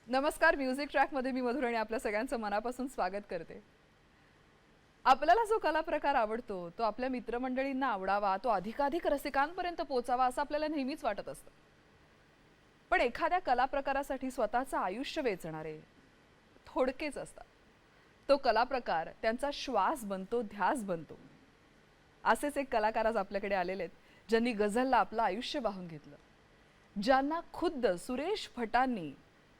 नमस्कार. म्युझिक ट्रॅकमध्ये मी मधुराणी आपल्या सगळ्यांचं मनापासून स्वागत करते. आपल्याला जो कला प्रकार आवडतो तो आपल्या मित्रमंडळींना आवडावा, तो अधिकाधिक रसिकांपर्यंत पोहोचावा असं आपल्याला नेहमीच वाटत असतं. पण एखाद्या कला प्रकारासाठी स्वतःचं आयुष्य वेचणारे थोडकेच असतात. तो कला प्रकार त्यांचा श्वास बनतो, ध्यास बनतो. असेच एक कलाकार आज आपल्याकडे आलेले आहेत ज्यांनी गझलला आपलं आयुष्य वाहून घेतलं, ज्यांना खुद्द सुरेश भटांनी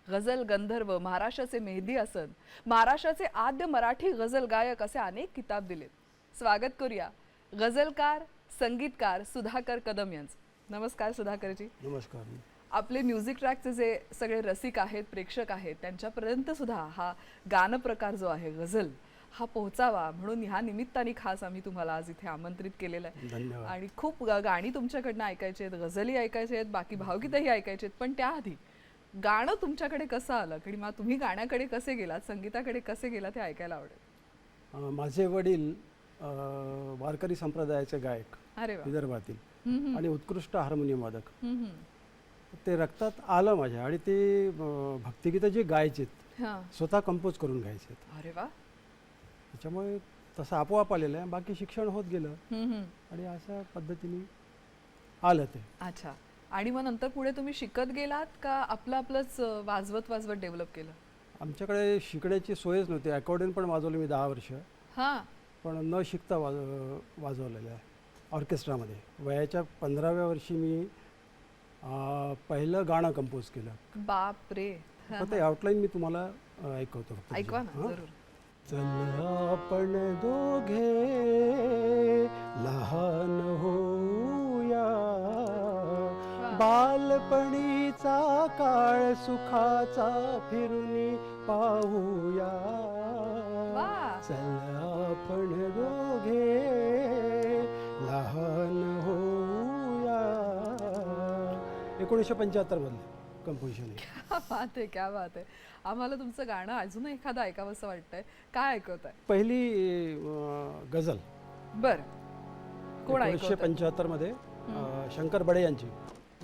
गझल गंधर्व, महाराष्ट्राचे मेहदी हसन, महाराष्ट्राचे आद्य मराठी गझल गायक असे अनेक किताब दिलेत. स्वागत करूया गझलकार, संगीतकार सुधाकर कदम यांचं. नमस्कार सुधाकरजी. नमस्कार. आपले म्युझिक ट्रॅकचे जे सगळे रसिक आहेत, प्रेक्षक आहेत, त्यांच्यापर्यंत सुद्धा हा गान प्रकार जो आहे गझल हा पोहोचावा म्हणून ह्या निमित्ताने खास आम्ही तुम्हाला आज इथे आमंत्रित केलेलं आहे. धन्यवाद. आणि खूप गाणी तुमच्याकडनं ऐकायची आहेत, गझली ऐकायची आहेत, बाकी भावगीतही ऐकायची आहेत. पण त्याआधी गाणं तुमच्याकडे कसं आलं आणि मग तुम्ही गाण्याकडे कसे गेलात, संगीताकडे कसे गेलात हे ऐकायला आवडेल. माझे वडील वारकरी संप्रदायाचे गायक, अरे वा. विदर्भातील आणि उत्कृष्ट हार्मोनियम वादक. ते रक्तात आलं माझ्या आणि ते भक्तिगीतं जी गायचीत स्वतः कंपोज करून गायचेत. अरे वा. त्याच्यामुळे तसं आपोआप आलेलं आहे. बाकी शिक्षण होत गेलं आणि अशा पद्धतीने आलं ते. अच्छा. आणि मग नंतर पुढे तुम्ही शिकत गेलात का आपलंच वाजवत डेव्हलप केलं? आमच्याकडे शिकण्याची सोयच नव्हती. अकॉर्डियन पण वाजवली मी 10 वर्ष. पण न शिकता वाजवलेलं आहे ऑर्केस्ट्रामध्ये. वयाच्या 15व्या वर्षी मी पहिलं गाणं कंपोज केलं. बाप रे. ते आउटलाईन मी तुम्हाला ऐकवतो. ऐकवा ना जरूर. चल आपण दोघे लहान होऊया, बालपणीचा काळ सुखाचा फिरून पाहूया. चल आपण दोघे लहान होऊया. 1975 मध्ये कंपोजिशन आहे. क्या बात आहे, क्या बात आहे. आम्हाला तुमचं गाणं अजून एखादं ऐकावं असं वाटतंय. काय ऐकवताय? पहिली गझल. बर. कोण ऐकवतंय? 1975 मध्ये शंकर बडे यांची.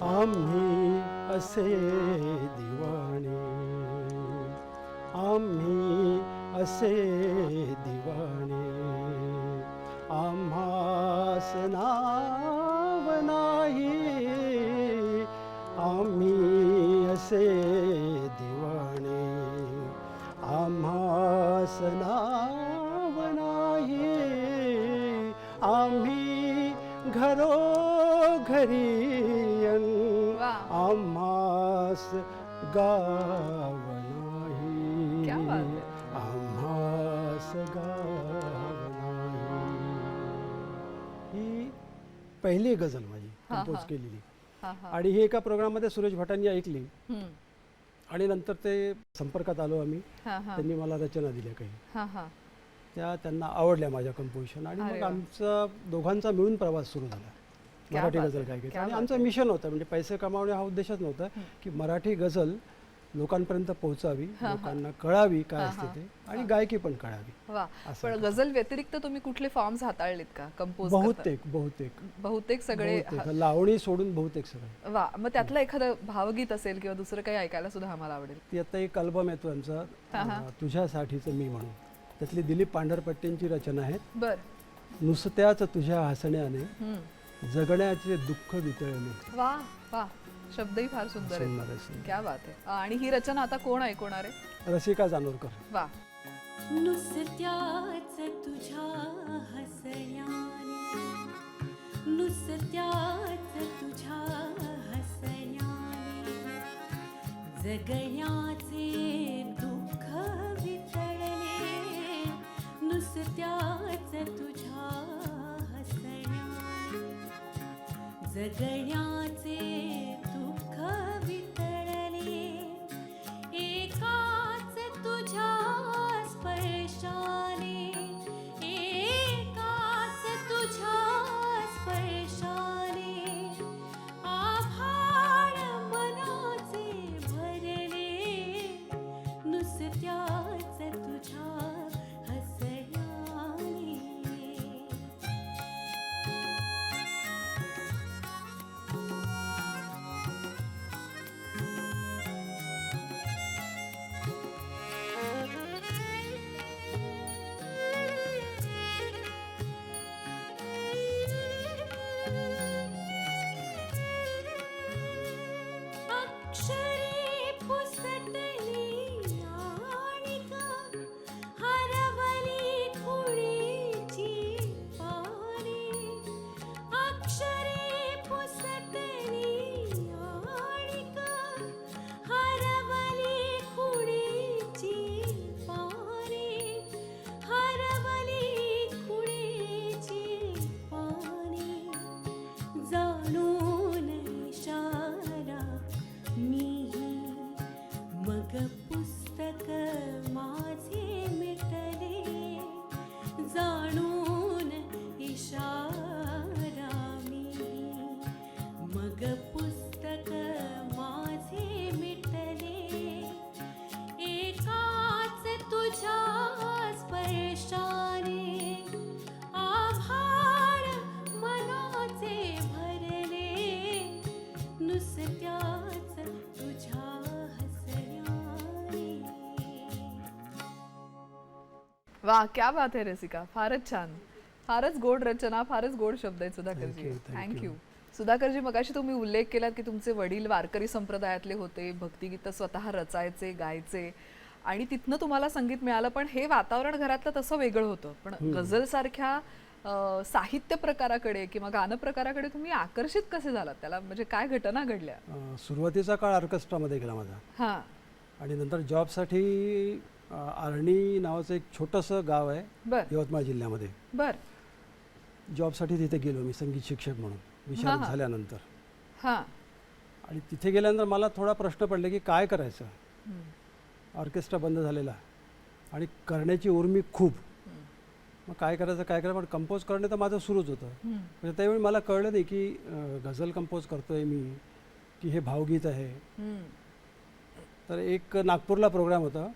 आम्ही असे दिवाणे, आम्ही असे दिवाणे, आम्हास नाव नाही, आम्ही असे दिवाणे, आम्हास नाव नाही, आम्ही घरोघरी आम्हास गाव नाही, आम्हास गाव नाही. ही पहिली गझल माझी कंपोज केलेली. आणि ही एका प्रोग्राममध्ये सुरेश भटांनी ऐकली आणि नंतर ते संपर्कात आलो आम्ही. त्यांनी मला रचना दिल्या काही, त्या त्यांना आवडल्या माझ्या कंपोजिशन. आणि मग आमचा दोघांचा मिळून प्रवास सुरू झाला मराठी गझल गायकीचा. आणि आमचं मिशन होतं, म्हणजे पैसे कमावणे हा उद्देशच नव्हता, की मराठी गझल लोकांपर्यंत पोहोचावी, लोकांना कळावी काय असते ते, आणि गायकी पण कळावी. पण गझल व्यतिरिक्त तुम्ही कुठले फॉर्म्स हाताळलेत का कंपोज? बहुतेक सगळे, लावणी सोडून बहुतेक सगळे. वा. मग त्यातलं एखादं भावगीत असेल किंवा दुसरं काही ऐकायला सुद्धा आम्हाला आवडेल. ती आता एक अल्बम येतो आमचा, तुझ्यासाठीचं मी म्हणून. त्यातली दिलीप पांढरपट्टेंची रचना आहे. बर. नुसत्याच तुझ्या हसण्याने जगण्याचे दुःख वितळले. वा वा. शब्दही फार सुंदर आहेत. क्या बात आहे. आणि ही रचना आता कोण ऐकवणार आहे? रसिका जानोरकर. वा. नुसत्याच तुझ्या हसण्याने, नुसत्याच तुझ्या हसण्याने जगण्याचे दुःख वितळले, नुसत्याच तुझ्या हसण्याने जगण्याचे दुःख वितळले, एकाच तुझ्या स्पर्शाने, एकाच तुझ्या स्पर्शाने आभाळ मनाचे भरले, नुसत्याच तुझ्या हसण्याने. वा क्या बात आहे रसिका, फारच छान, फारच गोड रचना, फारच गोड शब्द आहेत Sudhakarji. Thank you, thank thank you. you. Sudhakarji, मगाशी तुम्ही उल्लेख केलात की तुमचे वडील वारकरी संप्रदायातले होते, भक्तिगीतं स्वतः रचायचे, गायचे आणि तिथनं तुम्हाला संगीत मिळालं. पण हे वातावरण घरातलं तसं वेगळं होतं. पण गझल सारख्या साहित्य प्रकाराकडे किंवा गाणं प्रकाराकडे तुम्ही आकर्षित कसे झालात? त्याला म्हणजे काय घटना घडल्या? सुरुवातीचा काळ ऑर्केस्ट्रामध्ये गेला माझा हा, आणि नंतर जॉबसाठी आर्णी नावाचं एक छोटंसं गाव आहे बर यवतमाळ जिल्ह्यामध्ये. बर. जॉबसाठी तिथे गेलो मी संगीत शिक्षक म्हणून विशारद हा. झाल्यानंतर. हा. आणि तिथे गेल्यानंतर मला थोडा प्रश्न पडले की काय करायचं. हम्म. ऑर्केस्ट्रा बंद झालेला आणि करण्याची उर्मी खूप. मग काय करायचं पण कंपोज करणं तर माझं सुरूच होतं. म्हणजे त्यावेळी मला कळलं नाही की गझल कंपोज करतोय मी की हे भावगीत आहे. हम्म. तर एक नागपूरला प्रोग्राम होता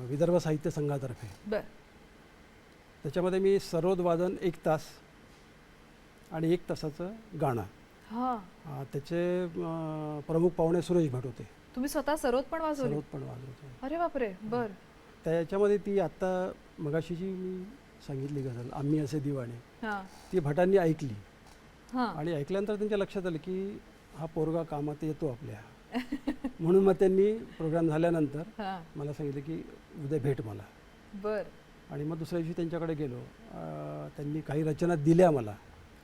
विदर्भ साहित्य संघातर्फे. बर. त्याच्यामध्ये मी सरोद वादन 1 तास आणि 1 तासाचं गाणं. हा, त्याचे प्रमुख पाहुणे सुरेश भट होते. तुम्ही स्वतः सरोद पण वाजवली? सरोद पण वाजवते. अरे बापरे. बर. त्याच्यामध्ये ती आत्ता मगाशी जी मी सांगितली गझल आम्ही असे दिवाणे, हा. ती भटांनी ऐकली हा. आणि ऐकल्यानंतर त्यांच्या लक्षात आलं की हा पोरगा कामात येतो आपल्या. म्हणून मग त्यांनी प्रोग्राम झाल्यानंतर हा. मला सांगितलं की उद्या भेट मला. बर. आणि मग दुसऱ्या दिवशी त्यांच्याकडे गेलो. त्यांनी काही रचना दिल्या मला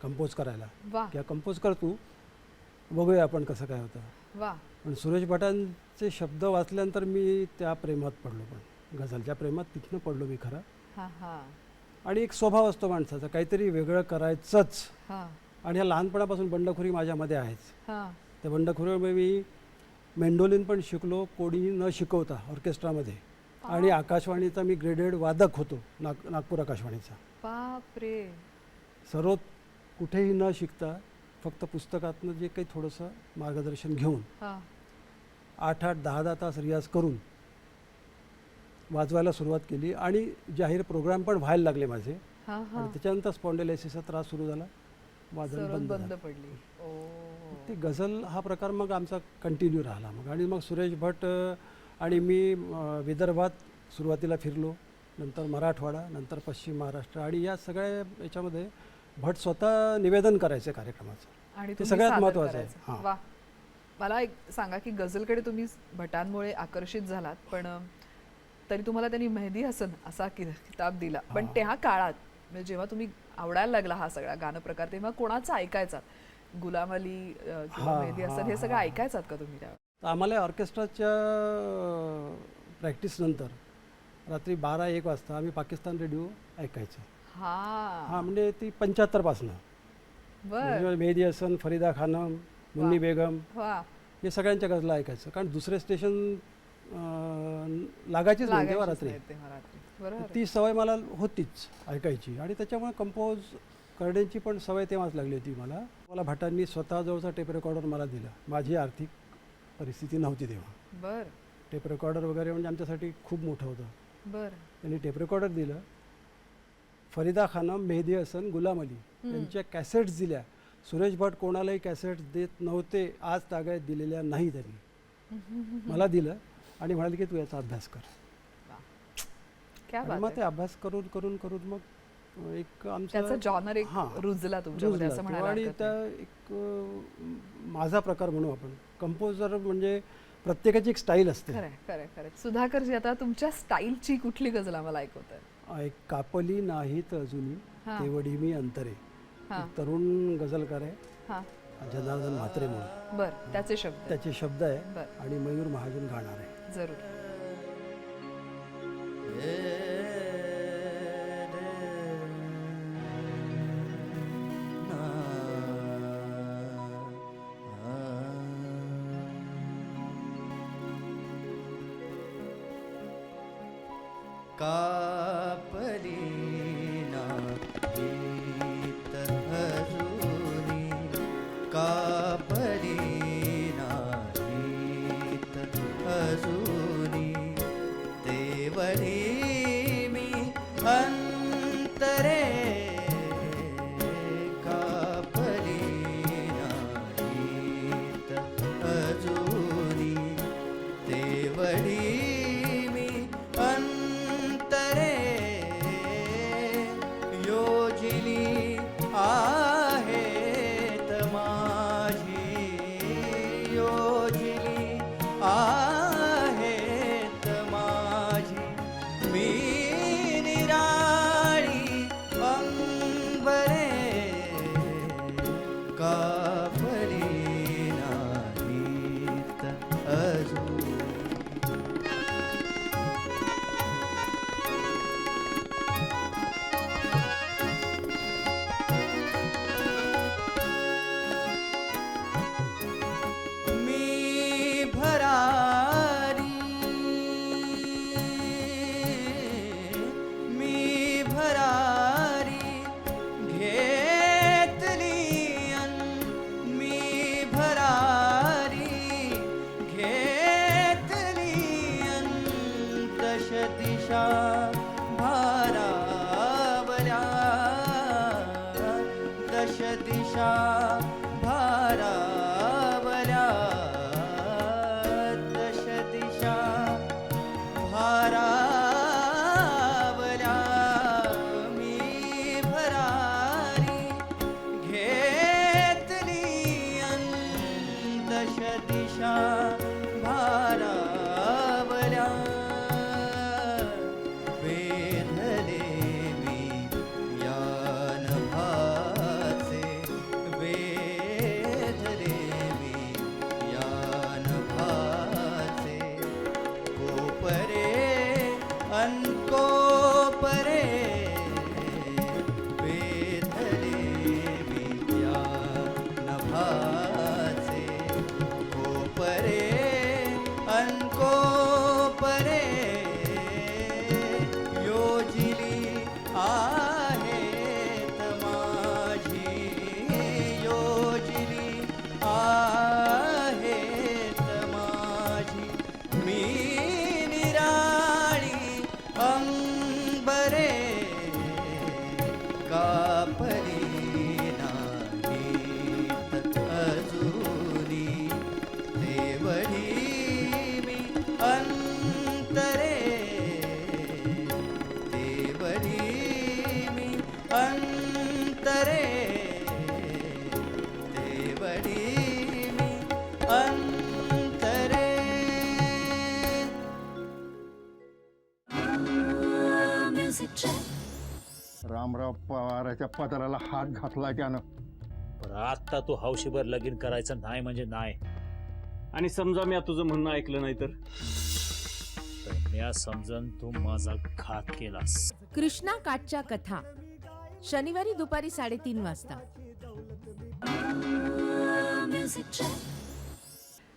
कंपोज करायला. वा किंवा कंपोज कर तू, बघूया आपण कसं काय होतं. वा. पण सुरेश भटांचे शब्द वाचल्यानंतर मी त्या प्रेमात पडलो. पण गझलच्या प्रेमात तिथनं पडलो मी खरं. हा. हा. आणि एक स्वभाव असतो माणसाचा, काहीतरी वेगळं करायचंच. हा. आणि ह्या लहानपणापासून बंडखोरी माझ्यामध्ये आहेच. हा. त्या बंडखोरीमुळे मी मेंडोलिन पण शिकलो कोणी न शिकवता ऑर्केस्ट्रामध्ये. आणि आकाशवाणीचा मी ग्रेडेड वादक होतो, नागपूर आकाशवाणीचा. बापरे. सरोद कुठेही न शिकता फक्त पुस्तकातनं जे काही थोडंसं मार्गदर्शन घेऊन हा. 8-8, 10-10 तास रियाज करून वाजवायला सुरुवात केली. आणि जाहीर प्रोग्राम पण व्हायला लागले माझे. हा. हा. आणि त्याच्यानंतर स्पॉन्डिलायसिसचा त्रास सुरू झाला, वाजन सरोद बंद बंद झालं. पडली. ओ. ते गझल हा प्रकार मग आमचा कंटिन्यू राहिला. आणि मग सुरेश भट आणि मी विदर्भात सुरुवातीला फिरलो, नंतर मराठवाडा, नंतर पश्चिम महाराष्ट्र. आणि या सगळ्या याच्यामध्ये भट स्वतः निवेदन करायचे कार्यक्रमाचं. आणि ते तुम्ही सगळ्यात सादर महत्त्वाचं आहे. करायचं. हां. वा. मला एक सांगा की गझलकडे तुम्ही भटांमुळे आकर्षित झालात, पण तरी तुम्हाला त्यांनी मेहदी हसन असा किताब दिला. पण त्या काळात म्हणजे जेव्हा तुम्ही आवडायला लागला हा सगळा गाणं प्रकार, तेव्हा कोणाचं ऐकायचात? गुलाम अली किंवा मेहदी हसन हे सगळं ऐकायचात का तुम्ही त्यावेळेस? तर आम्हाला ऑर्केस्ट्राच्या प्रॅक्टिसनंतर रात्री 12-1 वाजता आम्ही पाकिस्तान रेडिओ ऐकायचं. हा. म्हणजे ती 75पासनं बर. मेहदी हसन, फरीदा खानम, मुन्नी बेगम वा. हे सगळ्यांच्या गझला ऐकायचं. कारण दुसरे स्टेशन लागायचीच नाही तेव्हा रात्री. बरोबर. ती सवय मला होतीच ऐकायची. आणि त्याच्यामुळे कंपोज करण्याची पण सवय तेव्हाच लागली होती मला. भटांनी स्वतःजवळचा टेप रेकॉर्डर मला दिला. माझी आर्थिक परिस्थिती नव्हती तेव्हा. बर. टेप रेकॉर्डर वगैरे म्हणजे आमच्यासाठी खूप मोठं होतं. बर. त्यांनी टेप रेकॉर्डर दिलं. फरीदा खानम, मेहदी हसन, गुलाम अली यांच्या कॅसेट्स दिल्या. सुरेश भट कोणालाही कॅसेट्स देत नव्हते, आज तागायत दिलेल्या नाही त्यांनी. मला दिलं आणि म्हणाले की तू याचा अभ्यास कर. क्या आणि बात मग आहे. ते अभ्यास करून करून करून मग एक आमचा त्याचा जॉनर एक रुजला तुमच्यामध्ये असं म्हणायला आणि हरकत त्या नाही. एक माझा प्रकार म्हणू आपण. कंपोजर म्हणजे प्रत्येकाची एक स्टाईल असते. खरंय खरंय खरंय. सुधाकरजी, आता तुमच्या स्टाईलची कुठली गझल आम्हाला ऐकवताय? एक कापली नाहीत अजूनी हा. तेवढी मी अंतरे. हा. एक तरुण गझलकार आहे हा. जनार्दन म्हात्रे म्हणून. बर. त्याचे शब्द. त्याचे शब्द आहे बर. आणि मयूर महाजन गाणार आहे. जरूर. कापली नाहीत अजूनी, कापली नाहीत अजूनी, तेवढी मी अंतरे, कापली नाहीत अजूनी, तेवढी मी अंतरे का परी नाहीत अजून. मी भरारी, मी भरारी घेतली अन मी भरारी घेतली अन दश दिशा भारावल्या, दश दिशा भारावल्या, दश दिशा भारावल्या. मी भरारी घेतली अन दश दिशा भारावल्या. वेधले मी या नभाचे, वेधले मी या नभाचे. कोपरे अन कोपरे वेधले मी या नभाचे. कोपरे अन कोपरे योजिली आहेत माझी, योजिली आहेत माझी. मी निराळी अंबरे का परी नाहीत अजूनी. देवळी मी अंतरे, देवळी मी अंतरे, देवळी मी अंतरे. Music track. रामराव पवाराच्या पदराला हात घातला त्यानं. पण आता तू हौशीभर लगीन करायचं नाही म्हणजे नाही. आणि समजा मी तुझं म्हणणं ऐकलं नाही तर तर म्या समजन तू माझा घात केलास. कृष्णा काठच्या कथा शनिवारी दुपारी 3:30 वाजता. Music track.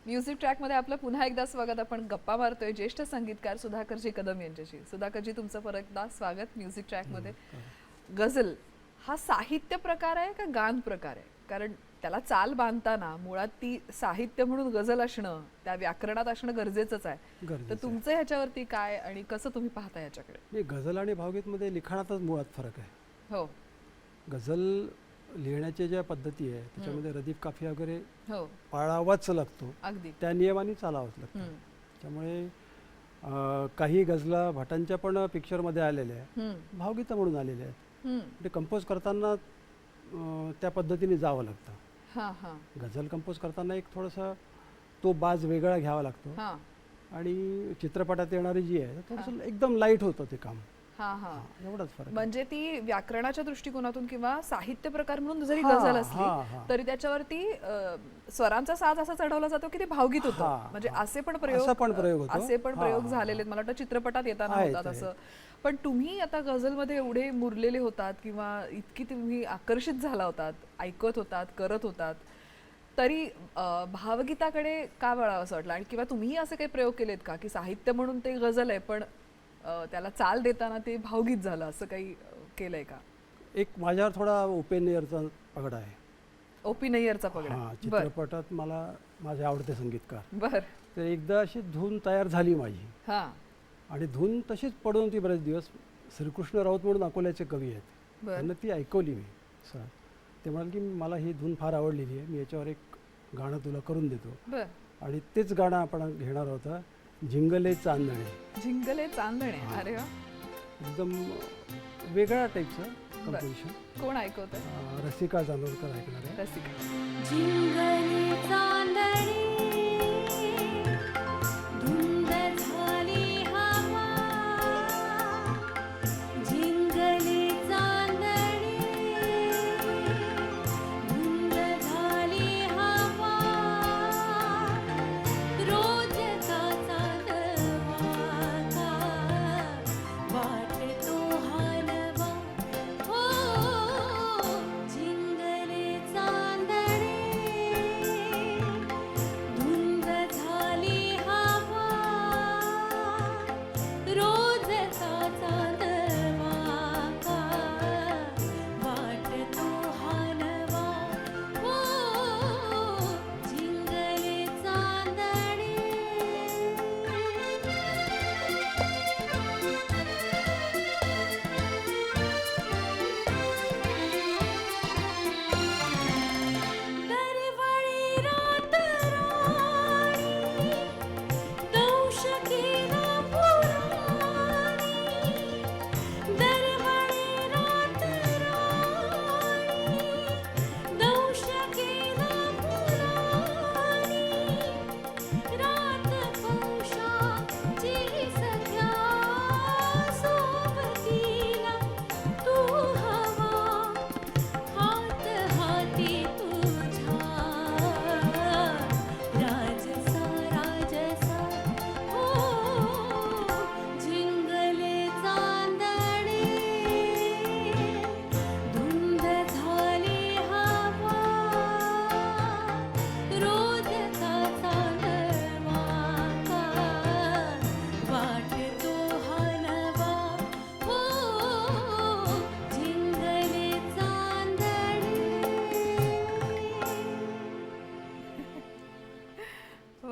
म्युझिक ट्रॅकमध्ये आपलं पुन्हा एकदा स्वागत. आपण गप्पा मारतोय ज्येष्ठ संगीतकार सुधाकरजी कदम यांच्याशी. सुधाकरजी, तुमचं परत एकदा स्वागत म्युझिक ट्रॅकमध्ये. गझल हा साहित्य प्रकार आहे का गान प्रकार आहे? कारण त्याला चाल बांधताना मुळात ती साहित्य म्हणून गझल असणं, त्या व्याकरणात असणं गरजेचंच आहे. तर गरजेचं तुमचं ह्याच्यावरती काय आणि कसं तुम्ही पाहता याच्याकडे? नाही, गझल आणि भावगीतमध्ये लिखाणातच मुळात फरक आहे. हो गझल लिहिण्याच्या ज्या पद्धती आहे त्याच्यामध्ये रदीफ काफिया वगैरे हो पाळावाच लागतो, अगदी. त्या नियमाने चालावंच लागतं. हम्म, त्यामुळे काही गझला भटांच्या पण पिक्चरमध्ये आलेल्या आहेत, हम्म, भावगीतं म्हणून आलेल्या आहेत. हम्म. ते कंपोज करताना त्या पद्धतीने जावं लागतं. हा हा गझल कंपोज करताना एक थोडासा तो बाज वेगळा घ्यावा लागतो. हा आणि चित्रपटात येणारी जी आहे थोडंसं एकदम लाईट होतं ते काम. हा हा एवढाच फरक आहे. म्हणजे ती व्याकरणाच्या दृष्टिकोनातून किंवा साहित्य प्रकार म्हणून जरी हा, गझल हा, असली हा. तरी त्याच्यावरती स्वरांचा साज असा चढवला जातो की ते भावगीत होतं. हा, म्हणजे हा. असे पण असा पण प्रयोग प्रयोग होतो. असे पण हा, प्रयोग हा, झालेले आहेत. मला वाटतं चित्रपटात येताना आहेत, होतात आहेत. असं. पण तुम्ही आता गझलमध्ये एवढे मुरलेले होतात किंवा इतकी तुम्ही आकर्षित झाला होतात, ऐकत होतात, करत होतात, तरी भावगीताकडे का वळावं असं वाटलं? आणि किंवा तुम्ही असे काही प्रयोग केलेत का की साहित्य म्हणून ते गझल आहे पण त्याला चाल देताना ते भावगीत झालं, असं काही केलंय का? एक माझ्यावर थोडा ओपेन एअरचा पगडा आहे. ओपी नय्यरचा पगडा. हा, बर चित्रपटात मला माझे आवडते संगीतकार. बर तर एकदा अशी धून तयार झाली माझी हा आणि धून तशीच पडून होती बरेच दिवस. श्रीकृष्ण राऊत म्हणून अकोल्याचे कवी आहेत, बर त्यांना ती ऐकवली मी. सर ते म्हणाले की मला ही धून फार आवडलेली आहे, मी याच्यावर एक गाणं तुला करून देतो. बर. आणि तेच गाणं आपण घेणार होतं, झिंगले चांदणे. झिंगले चांदणे. अरे वा, एकदम वेगळ्या टाईपचं कंपोजिशन. कोण ऐकवतंय? रसिका जानोरकर ऐकणार आहे. रसिका. झिंगली चांदणी धुंद झाली हवा, झिंगली चांदणी धुंद झाली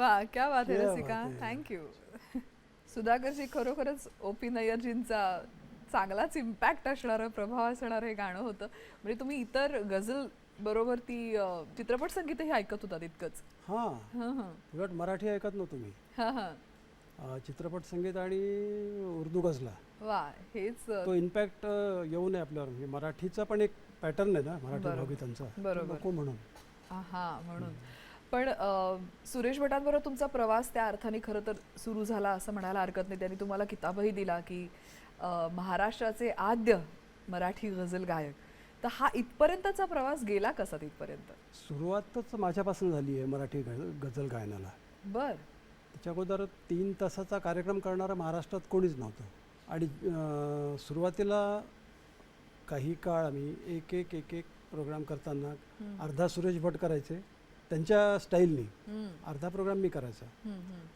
वा क्या बात आहे क्या रसिका, बात आहे. थँक्यू. सुधाकरजी खरोखरच ओ.पी. नय्यरजींचा चांगलाच इम्पॅक्ट असणारं, प्रभाव असणारं हे गाणं होतं. म्हणजे तुम्ही इतर गझल बरोबर ती चित्रपट संगीतही ऐकत होता तितकंच. हां, हं, हं. उलट मराठी ऐकत नव्हतो मी. हं, हं. चित्रपट संगीत आणि उर्दू गझला वा हेच तो इम्पॅक्ट येऊ नये आपल्यावर. म्हणजे मराठीचा पण एक पॅटर्न आहे ना मराठी बरोबर. भावगीतांचा, बरोबर. नको म्हणून. हा म्हणून. पण सुरेश भटांबरोबर तुमचा प्रवास त्या अर्थाने खरं तर सुरू झाला असं म्हणायला हरकत नाही. त्यांनी तुम्हाला किताबही दिला की महाराष्ट्राचे आद्य मराठी गझल गायक. तर हा इथपर्यंतचा प्रवास गेला कसा तिथपर्यंत? सुरुवातच माझ्यापासून झाली आहे मराठी गझल गायनाला. बर त्याच्या अगोदर 3 तासाचा कार्यक्रम करणारं महाराष्ट्रात कोणीच नव्हतं. आणि सुरुवातीला काही काळ आम्ही एक एक प्रोग्राम करताना अर्धा सुरेश भट करायचे त्यांच्या स्टाईलनी, अर्धा प्रोग्राम मी करायचा.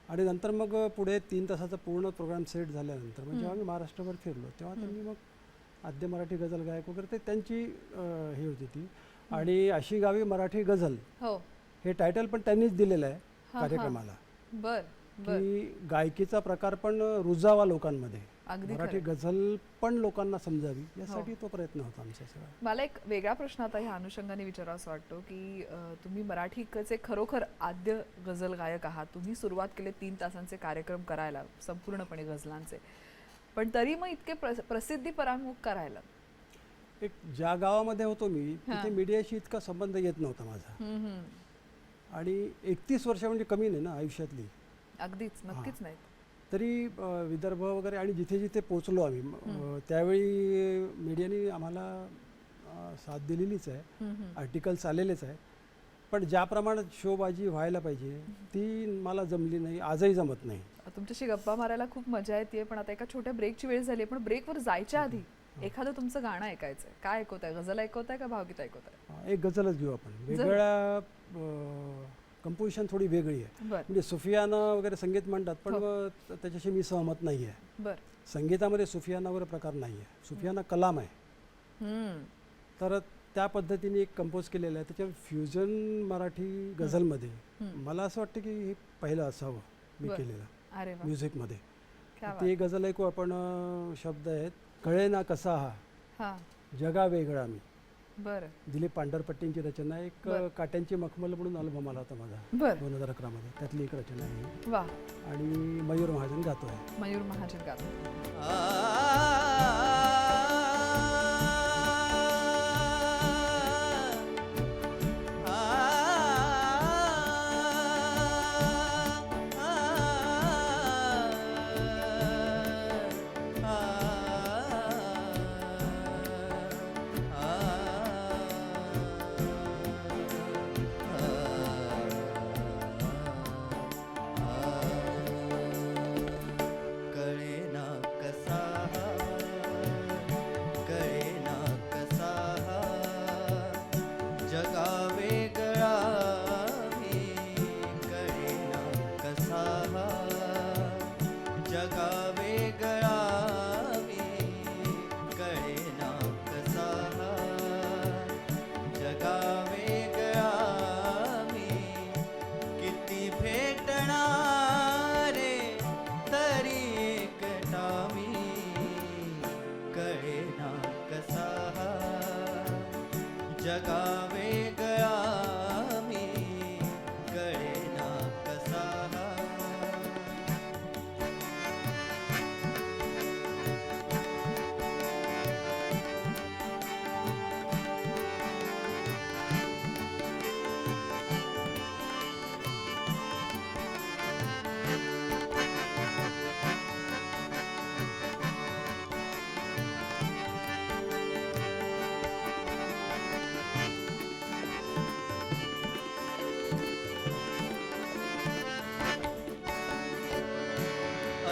आणि नंतर मग पुढे 3 तासाचा पूर्ण प्रोग्राम सेट झाल्यानंतर म्हणजे जेव्हा मी महाराष्ट्रभर फिरलो तेव्हा त्यांनी मग आद्य मराठी गझल गायक वगैरे ते त्यांची ही होती ती. आणि अशी गावी मराठी गझल हो हे टायटल पण त्यांनीच दिलेलं आहे कार्यक्रमाला, बर बर की गायकीचा प्रकार पण रुजावा लोकांमध्ये, अगदी मराठी खरं. गझल पण लोकांना समजावी यासाठी तो प्रयत्न होता आमचा सगळा. मला एक वेगळा प्रश्न आता ह्या अनुषंगाने विचारावा असं वाटतो की तुम्ही मराठीचे खरोखर आद्य गझल गायक आहात. तुम्ही सुरुवात केले 3 तासांचे कार्यक्रम करायला संपूर्णपणे गझलांचे, पण तरी मग इतके प्रसिद्धी परांमुख करायला? एक ज्या गावामध्ये होतो मी तिथे मीडियाशी इतका संबंध येत नव्हता माझा. आणि 31 वर्ष म्हणजे कमी नाही ना आयुष्यातली. अगदीच नक्कीच नाही. तरी विदर्भ वगैरे आणि जिथे जिथे पोचलो आम्ही त्यावेळी मीडियाने आम्हाला साथ दिलेलीच आहे, आर्टिकल्स आलेलेच आहे. पण ज्या प्रमाणात शोबाजी व्हायला पाहिजे ती मला जमली नाही, आजही जमत नाही. तुमच्याशी गप्पा मारायला खूप मजा येते, पण आता एका छोट्या ब्रेकची वेळ झाली. पण ब्रेकवर जायच्या आधी एखादं तुमचं गाणं ऐकायचंय. काय ऐकवताय? गझल ऐकवताय का भावगीत ऐकवताय? एक गझलच घेऊ आपण. वेगळ्या कंपोजिशन थोडी वेगळी आहे. बर म्हणजे सुफियाना वगैरे संगीत म्हणतात पण त्याच्याशी मी सहमत नाही आहे. बर संगीतामध्ये सुफियाना वगैरे प्रकार नाही आहे. सुफियाना कलाम आहे. तर त्या पद्धतीने एक कंपोज केलेलं आहे. त्याच्या फ्युजन मराठी गझलमध्ये मला असं वाटतं की हे पहिलं असावं मी केलेलं अरे वा म्युझिकमध्ये. क्या बात. ते गझल ऐकू आपण. शब्द आहेत कळे ना कसा हा हा जगा वेगळा मी. बर दिलीप पांढरपट्टींची रचना. एक काट्यांची मखमल म्हणून अल्बम आला होता माझा बर 2011 मध्ये. त्यातली एक रचना आहे वा. आणि मयूर महाजन गातो आहे. मयूर महाजन गातो. कळेना कसा कळेना कसा जगा वेगळा मी. कळेना कसा जगा वेगळा मी. कळेना कसा जगा वेगळा मी. किती भेटणारे तरी एकटा मी. कळेना कसा जगा वेगळा मी. कळेना कसा.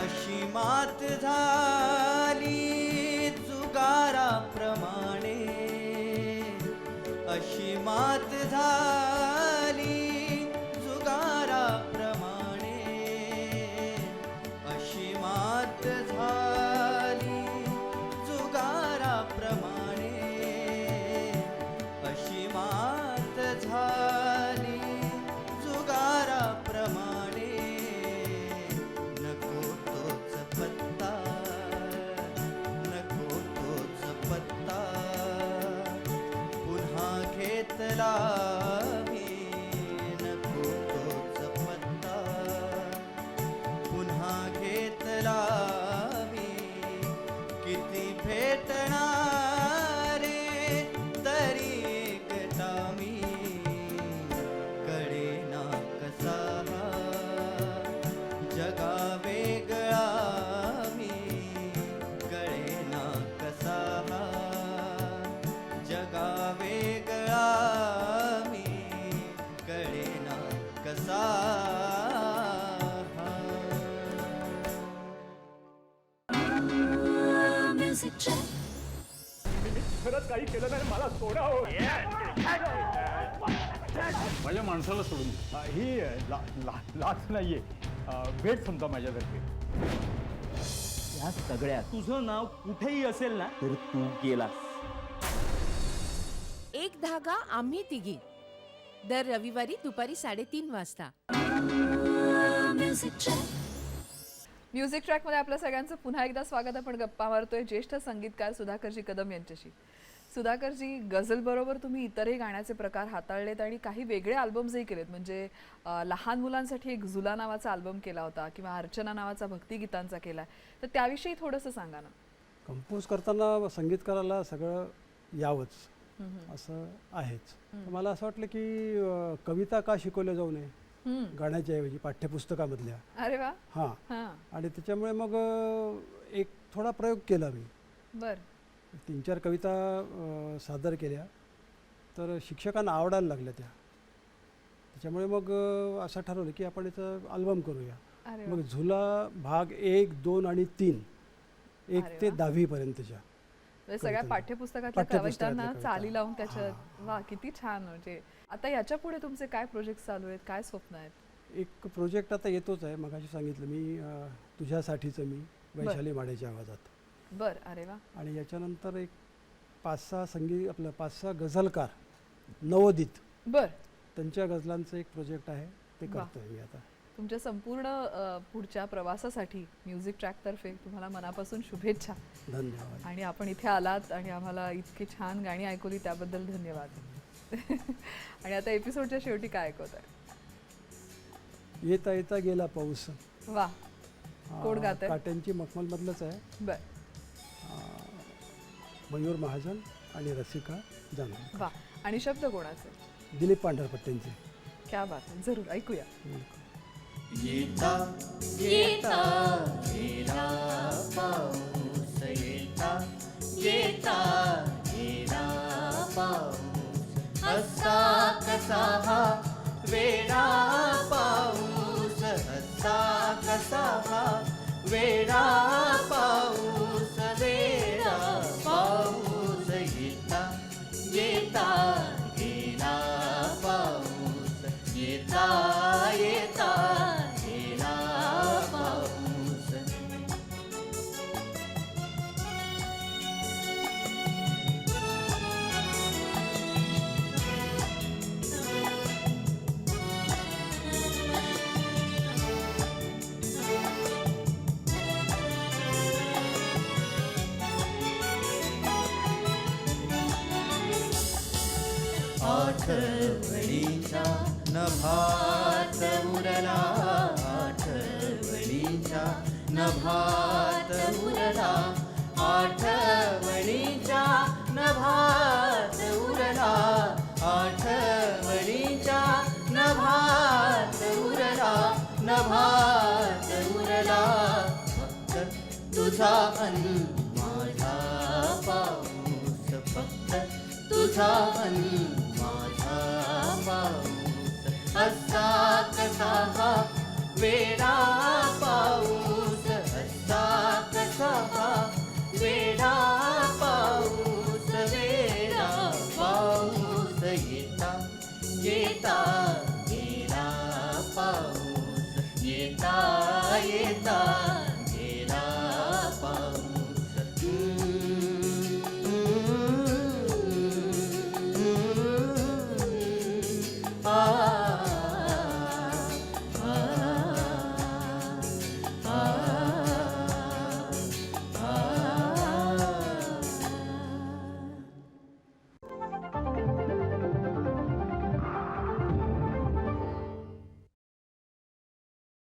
अशी मात झाली जुगाराप्रमाणे. अशी मात झाली जुगाराप्रमाणे. अशी मात झाली जुगाराप्रमाणे. अशी मात झाली जुगाराप्रमाणे. मी नको तोच पत्ता पुन्हा घेतला मी किती भेटणारे तरी एकटा मी कळेना कसा हा जगा वेगळा मी कळेना कसा हा जगा वेगळा मी कळेना कसा हा Music Check. खरंच काही केलं नाही मला सोडा माझ्या माणसाला सोडून ही लाच नाहीये भेट समजा माझ्यातर्फे या सगळ्यात तुझं नाव कुठेही असेल ना तर तू गेलास. एक धागा आम्ही तिघी दर रविवारी दुपारी 3:30 वाजता. Music Check. म्युझिक ट्रॅकमध्ये आपल्या सगळ्यांचं पुन्हा एकदा स्वागत. आपण गप्पा मारतोय ज्येष्ठ संगीतकार सुधाकरजी कदम यांच्याशी. सुधाकरजी, गझल बरोबर तुम्ही इतरही गाण्याचे प्रकार हाताळलेत आणि काही वेगळे अल्बम्सही केलेत. म्हणजे लहान मुलांसाठी एक झुला नावाचा अल्बम केला होता किंवा अर्चना नावाचा भक्तिगीतांचा केला. तर त्याविषयी थोडंसं सांगा ना. कंपोज करताना संगीतकाराला सगळं यावंच असं आहेच. तर मला असं वाटलं की कविता का शिकवल्या जाऊ नये गाण्याच्या ऐवजी पाठ्यपुस्तकामधल्या. अरे वा. हां. हां. आणि त्याच्यामुळे मग एक थोडा प्रयोग केला मी. बर. 3-4 कविता सादर केल्या तर शिक्षकांना आवडायला लागल्या त्या. त्याच्यामुळे मग असं ठरवलं की आपण याचा अल्बम करूया. अरे मग झुला भाग 1, 2 आणि 3 1 अरे ते वा. 10वी पर्यंतच्या म्हणजे सगळ्या कविता. पाठ्यपुस्तकातल्या पाठ्यपुस्तकातल्या कवितांना कविता. चाली लावून त्याच्यात. हां. वा, किती छान. म्हणजे आता याच्या पुढे तुमचे काय प्रोजेक्ट चालू आहेत, काय स्वप्न आहेत? एक प्रोजेक्ट आता येतोच आहे. मगाशी सांगितलं मी तुझ्यासाठीचं मी वैशाली माडेच्या आवाजात. बर. अरे वा. आणि याच्यानंतर एक 5-6 गझलकार नवोदित बर. त्यांच्या गझलांचं एक प्रोजेक्ट आहे ते वा. करतोय मी आता. तुमच्या संपूर्ण पुढच्या प्रवासासाठी म्युझिक ट्रॅकतर्फे तुम्हाला मनापासून शुभेच्छा. धन्यवाद. आणि आपण इथे आलात आणि आम्हाला इतकी छान गाणी ऐकवली त्याबद्दल धन्यवाद. आणि आता एपिसोडच्या शेवटी काय ऐकवत आहे? येता येता गेला पाऊस. वा. कोण गातंय? काट्यांची मखमलमधलंच आहे. बर. मयूर महाजन आणि रसिका जानकर. वा. आणि शब्द कोणाचे? दिलीप पांढरपट्ट्यांचे. क्या बात आहे. जरूर ऐकूया. येता येता गेला पाऊस येता येता गेला पाऊस असा कसा हा वेडा पाऊस असा कसा हा वेडा पाऊस वेडा पाऊस येता येता गेला पाऊस येता येता गेला पाऊस. आठवणीच्या नभात उरला आठवणीच्या नभात उरला आठवणीच्या नभात उरला आठवणीच्या नभात उरला नभात उरला फक्त तुझा माझा पाऊस फक्त तुझा